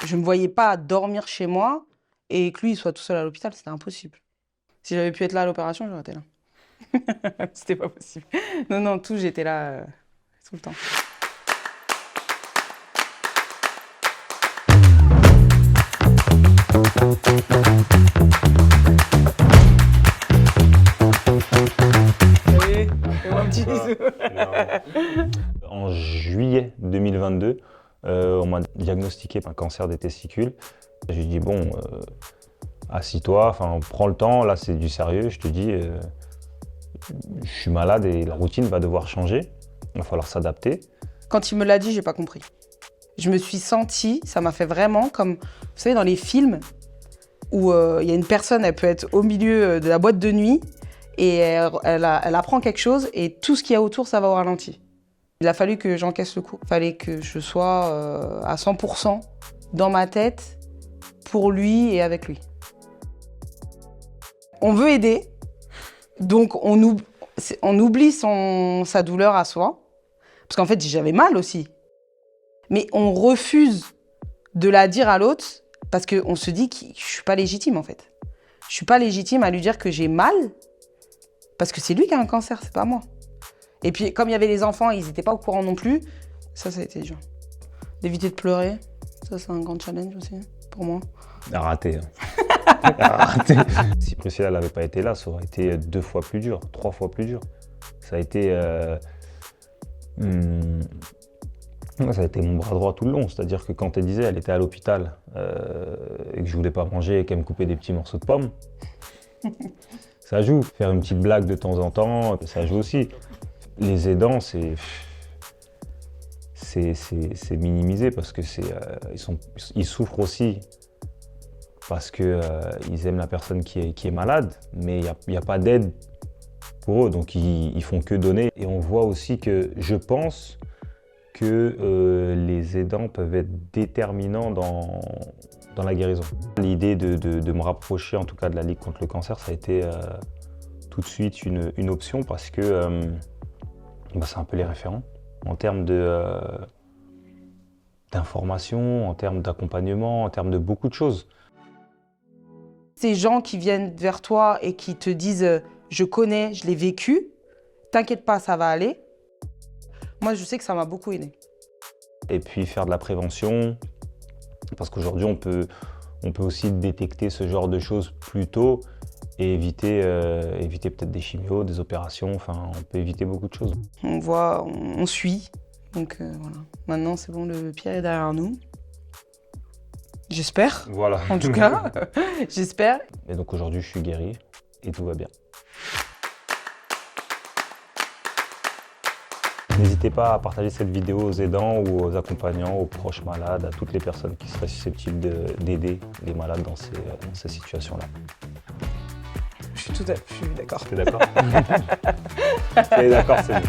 Je ne me voyais pas dormir chez moi et que lui il soit tout seul à l'hôpital, c'était impossible. Si j'avais pu être là à l'opération, j'aurais été là. C'était pas possible. Non, non, tout, j'étais là tout le temps. Salut, fais-moi un petit bisou. En juillet 2022, on m'a diagnostiqué un cancer des testicules. J'ai dit bon, assis-toi, prends le temps, là c'est du sérieux, je te dis, je suis malade et la routine va devoir changer, il va falloir s'adapter. Quand il me l'a dit, j'ai pas compris. Je me suis sentie, ça m'a fait vraiment comme, vous savez, dans les films où il y a une personne, elle peut être au milieu de la boîte de nuit et elle apprend quelque chose et tout ce qu'il y a autour, ça va au ralenti. Il a fallu que j'encaisse le coup. Il fallait que je sois à 100% dans ma tête pour lui et avec lui. On veut aider, donc on oublie sa douleur à soi, parce qu'en fait j'avais mal aussi. Mais on refuse de la dire à l'autre parce qu'on se dit que je ne suis pas légitime en fait. Je ne suis pas légitime à lui dire que j'ai mal parce que c'est lui qui a un cancer, c'est pas moi. Et puis comme il y avait les enfants, ils n'étaient pas au courant non plus, ça a été dur. D'éviter de pleurer, ça c'est un grand challenge aussi pour moi. À rater. À rater. Si Priscilla n'avait pas été là, ça aurait été 2 fois plus dur, 3 fois plus dur. Ça a été... Ça a été mon bras droit tout le long, c'est-à-dire que quand elle disait elle était à l'hôpital et que je voulais pas manger et qu'elle me coupait des petits morceaux de pommes, ça joue. Faire une petite blague de temps en temps, ça joue aussi. Les aidants, c'est minimisé parce que ils souffrent aussi parce qu'ils aiment la personne qui est malade, mais il n'y a pas d'aide pour eux, donc ils font que donner. Et on voit aussi que je pense que les aidants peuvent être déterminants dans la guérison. L'idée de me rapprocher, en tout cas de la Ligue contre le cancer, ça a été tout de suite une option parce que c'est un peu les référents en termes d'information, en termes d'accompagnement, en termes de beaucoup de choses. Ces gens qui viennent vers toi et qui te disent « je connais, je l'ai vécu, t'inquiète pas, ça va aller », moi je sais que ça m'a beaucoup aidé. Et puis faire de la prévention, parce qu'aujourd'hui on peut aussi détecter ce genre de choses plus tôt et éviter peut-être des chimios, des opérations, on peut éviter beaucoup de choses. On voit, on suit, donc voilà. Maintenant c'est bon, le pire est derrière nous. J'espère, voilà. En tout cas, j'espère. Et donc aujourd'hui je suis guéri et tout va bien. N'hésitez pas à partager cette vidéo aux aidants ou aux accompagnants, aux proches malades, à toutes les personnes qui seraient susceptibles d'aider les malades dans ces situations-là. Je suis d'accord. T'es d'accord? T'es d'accord, c'est bon.